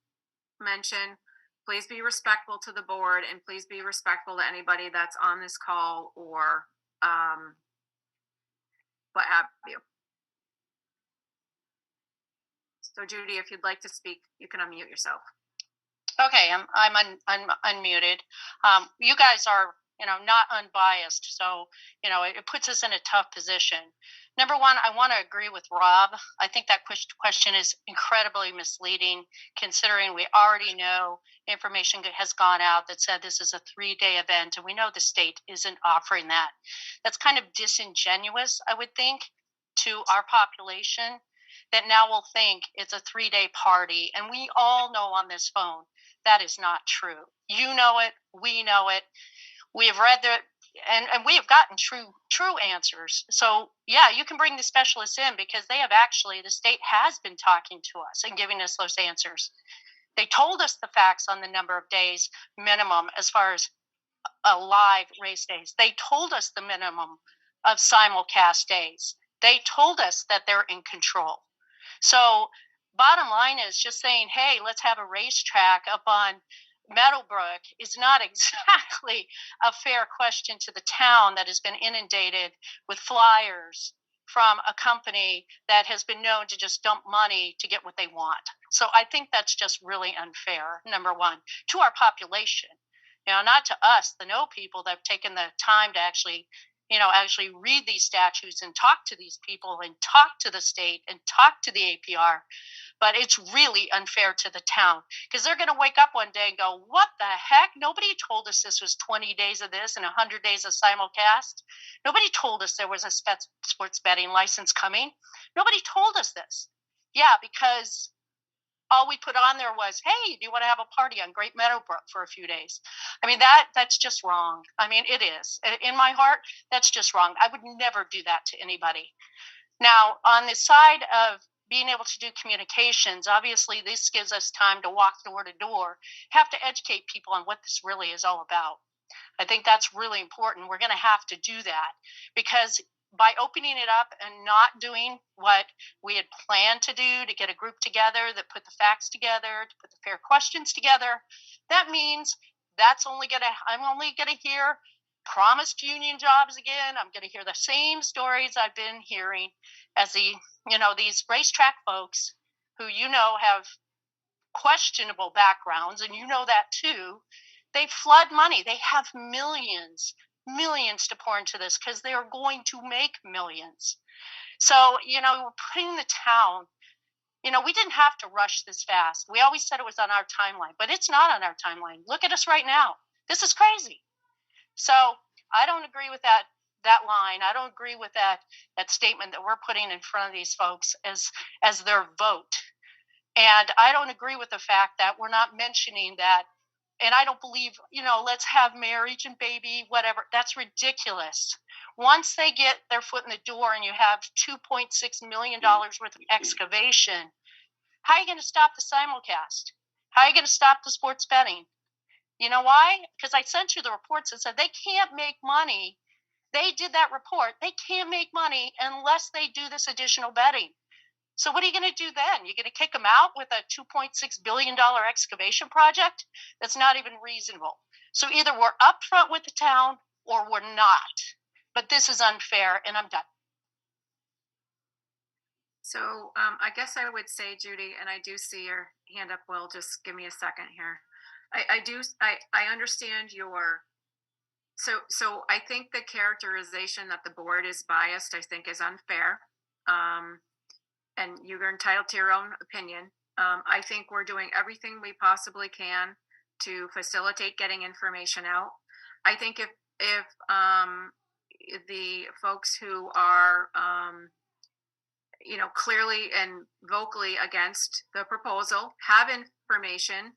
mention, please be respectful to the board, and please be respectful to anybody that's on this call or what have you. So Judy, if you'd like to speak, you can unmute yourself. Okay, I'm unmuted. You guys are, not unbiased, so it puts us in a tough position. Number one, I want to agree with Rob. I think that question is incredibly misleading, considering we already know information has gone out that said this is a 3-day event, and we know the state isn't offering that. That's kind of disingenuous, I would think, to our population, that now will think it's a 3-day party. And we all know on this phone that is not true. You know it. We know it. We have read and we have gotten true answers. So yeah, you can bring the specialists in because the state has been talking to us and giving us those answers. They told us the facts on the number of days minimum as far as live race days. They told us the minimum of simulcast days. They told us that they're in control. So bottom line is just saying, hey, let's have a racetrack up on Meadowbrook is not exactly a fair question to the town that has been inundated with flyers from a company that has been known to just dump money to get what they want. So I think that's just really unfair, number one, to our population. Not to us, the people that have taken the time to actually read these statutes and talk to these people and talk to the state and talk to the APR. But it's really unfair to the town because they're going to wake up one day and go, what the heck? Nobody told us this was 20 days of this and 100 days of simulcast. Nobody told us there was a sports betting license coming. Nobody told us this. Yeah, because all we put on there was, hey, do you want to have a party on Great Meadowbrook for a few days? I mean, that's just wrong. I mean, it is. In my heart, that's just wrong. I would never do that to anybody. Now, on the side of being able to do communications, obviously this gives us time to walk door to door, have to educate people on what this really is all about. I think that's really important. We're going to have to do that, because by opening it up and not doing what we had planned to do, to get a group together that put the facts together, to put the fair questions together, that means I'm only going to hear promised union jobs again. I'm going to hear the same stories I've been hearing as these racetrack folks who, have questionable backgrounds, and that too. They flood money. They have millions to pour into this because they are going to make millions. So, we're putting the town, we didn't have to rush this fast. We always said it was on our timeline, but it's not on our timeline. Look at us right now. This is crazy. So I don't agree with that line. I don't agree with that statement that we're putting in front of these folks as their vote. And I don't agree with the fact that we're not mentioning that. And I don't believe, let's have marriage and baby, whatever. That's ridiculous. Once they get their foot in the door and you have $2.6 million worth of excavation, how are you going to stop the simulcast? How are you going to stop the sports betting? You know why? Because I sent you the reports that said they can't make money. They did that report. They can't make money unless they do this additional betting. So what are you going to do then? You're going to kick them out with a $2.6 billion excavation project? That's not even reasonable. So either we're upfront with the town or we're not. But this is unfair, and I'm done. So I guess I would say, Judy, and I do see your hand up, Will, just give me a second here. I understand your, so I think the characterization that the board is biased, I think is unfair. And you're entitled to your own opinion. I think we're doing everything we possibly can to facilitate getting information out. I think if the folks who are, clearly and vocally against the proposal have information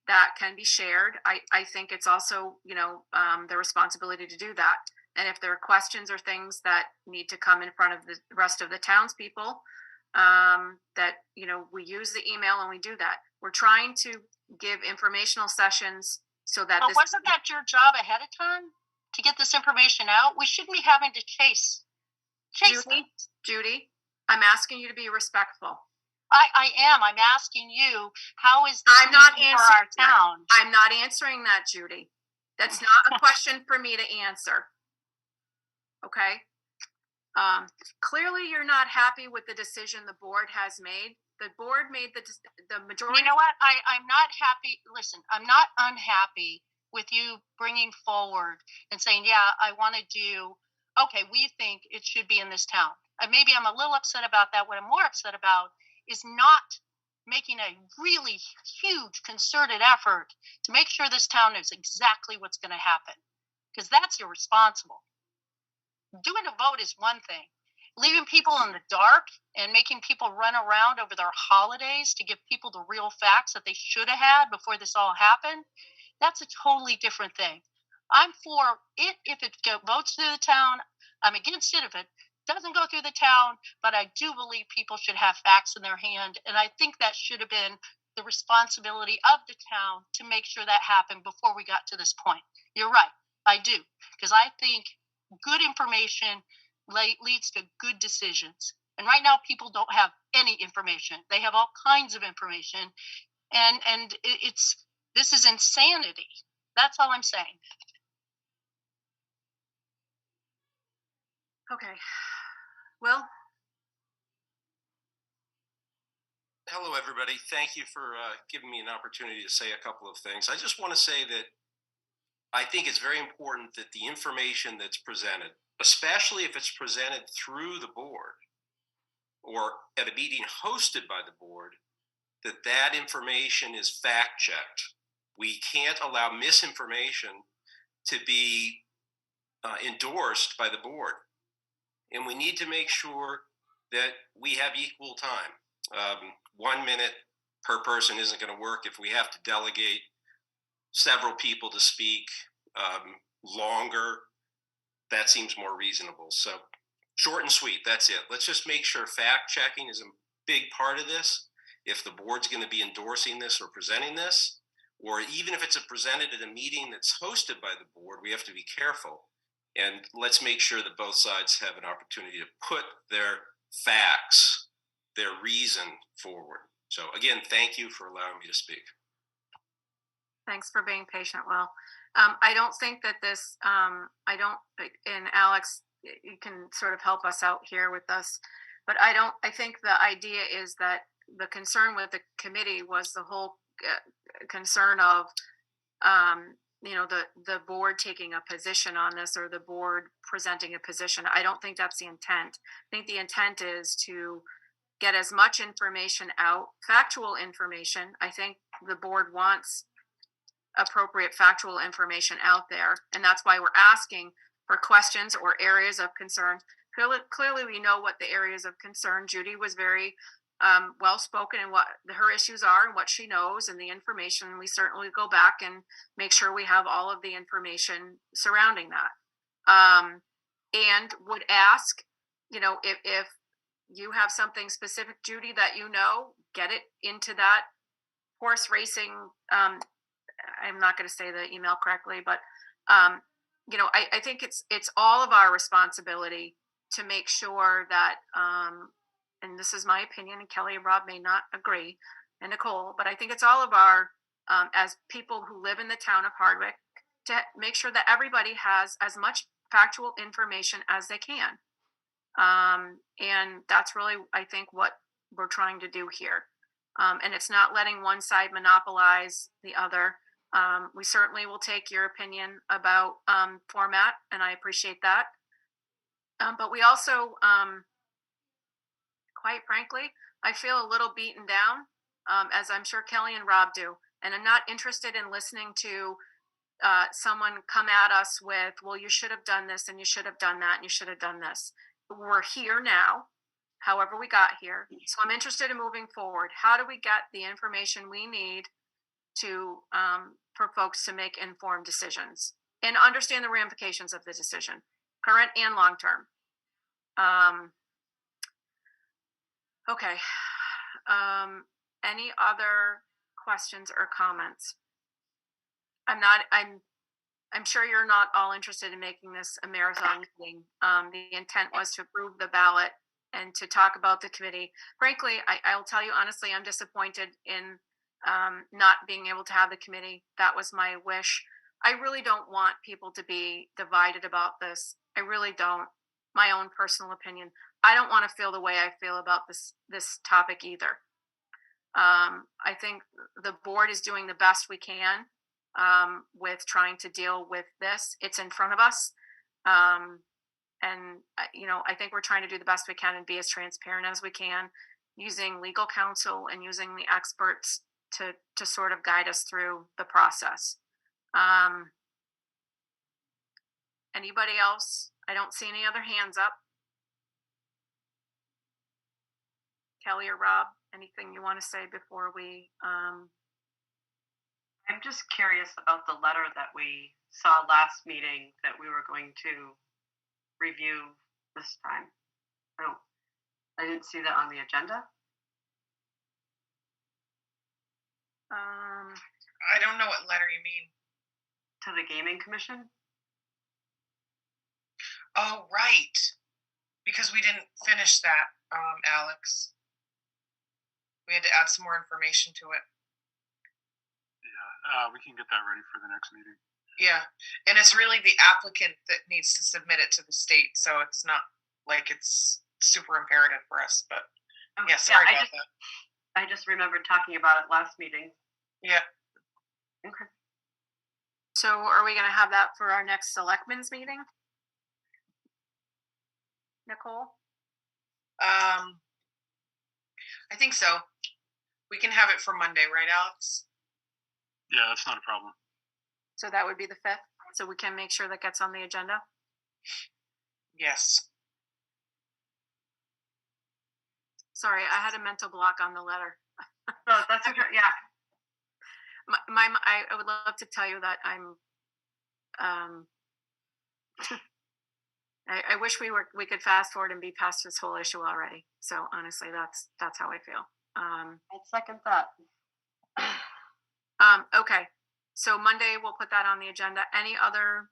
that can be shared, I think it's also, the responsibility to do that. And if there are questions or things that need to come in front of the rest of the townspeople, that we use the email and we do that. We're trying to give informational sessions so that wasn't that your job ahead of time to get this information out? We shouldn't be having to chase Judy, I'm asking you to be respectful. I am. I'm asking you, how is this I'm not answering for our town? I'm not answering that, Judy. That's not a question for me to answer. Okay. Clearly, you're not happy with the decision the board has made. The board made the majority. You know what? I'm not happy. Listen, I'm not unhappy with you bringing forward and saying, yeah, I want to do, okay, we think it should be in this town. And maybe I'm a little upset about that. What I'm more upset about is not making a really huge concerted effort to make sure this town knows exactly what's going to happen, because that's irresponsible. Doing a vote is one thing. Leaving people in the dark and making people run around over their holidays to give people the real facts that they should have had before this all happened, that's a totally different thing. I'm for it if it votes through the town. I'm against it if it doesn't go through the town, but I do believe people should have facts in their hand, and I think that should have been the responsibility of the town to make sure that happened before we got to this point. You're right, I do, because I think good information leads to good decisions. And right now, people don't have any information. They have all kinds of information, and this is insanity. That's all I'm saying. Okay. Will? Hello, everybody. Thank you for giving me an opportunity to say a couple of things. I just want to say that I think it's very important that the information that's presented, especially if it's presented through the board or at a meeting hosted by the board, that information is fact-checked. We can't allow misinformation to be endorsed by the board. And we need to make sure that we have equal time. 1 minute per person isn't going to work. If we have to delegate several people to speak longer, that seems more reasonable. So short and sweet, that's it. Let's just make sure fact checking is a big part of this. If the board's going to be endorsing this or presenting this, or even if it's presented at a meeting that's hosted by the board, we have to be careful. And let's make sure that both sides have an opportunity to put their facts, their reason forward. So again, thank you for allowing me to speak. Thanks for being patient, Will. I don't think that this, and Alex, you can sort of help us out here with us, but I think the idea is that the concern with the committee was the whole concern of, the board taking a position on this or the board presenting a position. I don't think that's the intent. I think the intent is to get as much information out, factual information. I think the board wants appropriate factual information out there, and that's why we're asking for questions or areas of concern. Clearly we know what the areas of concern. Judy was very well spoken in what her issues are and what she knows and the information. We certainly go back and make sure we have all of the information surrounding that, and would ask, if you have something specific, Judy, that get it into that horse racing. I'm not going to say the email correctly, but I think it's all of our responsibility to make sure that, and this is my opinion, and Kelly and Rob may not agree, and Nicole, but I think it's all of our, as people who live in the town of Hardwick, to make sure that everybody has as much factual information as they can. And that's really, I think, what we're trying to do here. And it's not letting one side monopolize the other. We certainly will take your opinion about format, and I appreciate that. But we also, quite frankly, I feel a little beaten down, as I'm sure Kelly and Rob do. And I'm not interested in listening to someone come at us with, well, you should have done this, and you should have done that, and you should have done this. We're here now, however we got here. So I'm interested in moving forward. How do we get the information we need to for folks to make informed decisions and understand the ramifications of the decision, current and long term? Okay. Any other questions or comments? I'm sure you're not all interested in making this a marathon meeting. The intent was to approve the ballot and to talk about the committee. Frankly, I'll tell you honestly, I'm disappointed in not being able to have the committee. That was my wish. I really don't want people to be divided about this. I really don't. My own personal opinion. I don't want to feel the way I feel about this topic either. I think the board is doing the best we can with trying to deal with this. It's in front of us. And I think we're trying to do the best we can and be as transparent as we can, using legal counsel and using the experts to sort of guide us through the process. Anybody else? I don't see any other hands up. Kelly or Rob, anything you want to say before we? I'm just curious about the letter that we saw last meeting that we were going to review this time. I didn't see that on the agenda. I don't know what letter you mean. To the Gaming Commission? Oh, right. Because we didn't finish that, Alex. We had to add some more information to it. Yeah, we can get that ready for the next meeting. Yeah, and it's really the applicant that needs to submit it to the state, so it's not like it's super imperative for us. But okay. yeah, sorry about that. I just remembered talking about it last meeting. Yeah. Okay. So are we going to have that for our next Selectmen's meeting? Nicole? I think so. We can have it for Monday, right, Alex? Yeah, that's not a problem. So that would be the 5th. So we can make sure that gets on the agenda. Yes. Sorry, I had a mental block on the letter. So that's okay. Yeah. I would love to tell you that I wish we could fast forward and be past this whole issue already. So honestly, that's how I feel. I'd second that. Okay, so Monday we'll put that on the agenda. Any other,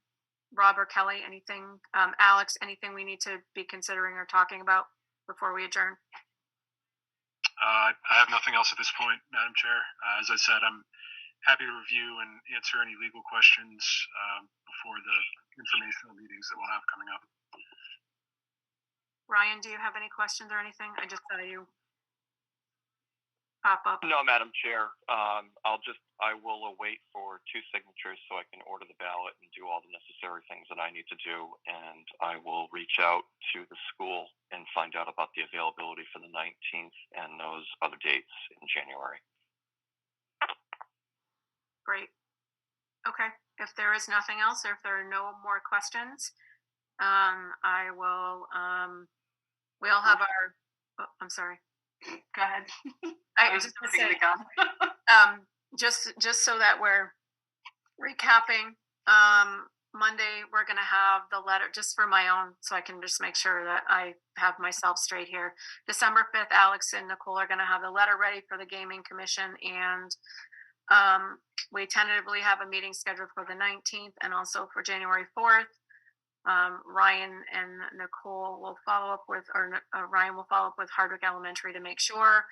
Rob or Kelly, anything, Alex, anything we need to be considering or talking about before we adjourn? I have nothing else at this point, Madam Chair. As I said, I'm happy to review and answer any legal questions before the informational meetings that we'll have coming up. Ryan, do you have any questions or anything? I just saw you pop up. No, Madam Chair. I will await for 2 signatures so I can order the ballot and do all the necessary things that I need to do. And I will reach out to the school and find out about the availability for the 19th and those other dates in January. Great. Okay. If there is nothing else, or if there are no more questions, I will, we'll have our, oh, I'm sorry. Go ahead. I was just gonna say, just so that we're recapping, Monday we're gonna have the letter, just for my own, so I can just make sure that I have myself straight here. December 5th, Alex and Nicole are gonna have the letter ready for the Gaming Commission, and we tentatively have a meeting scheduled for the 19th and also for January 4th. Ryan and Nicole will follow up with, or Ryan will follow up with Hardwick Elementary to make sure.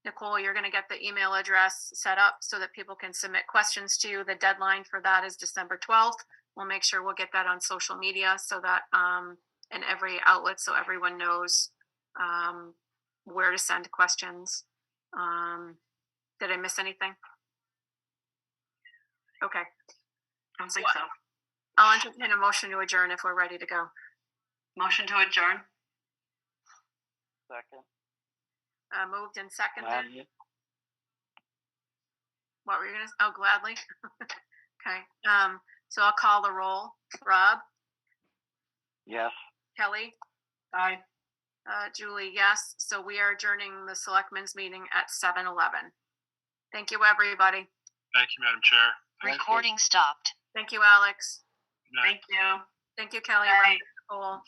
Nicole, you're going to get the email address set up so that people can submit questions to you. The deadline for that is December 12th. We'll make sure we'll get that on social media so that in every outlet, so everyone knows where to send questions. Did I miss anything? Okay. I don't think so. I'll entertain a motion to adjourn if we're ready to go. Motion to adjourn. Second. Moved and seconded. Gladly. What were you gonna? Oh, gladly. Okay. So I'll call the roll. Rob. Yes. Kelly. Aye. Julie. Yes. So we are adjourning the Selectmen's meeting at 7:11. Thank you, everybody. Thank you, Madam Chair. Recording stopped. Thank you, Alex. Good night. Thank you. Thank you, Kelly. Bye. Nicole.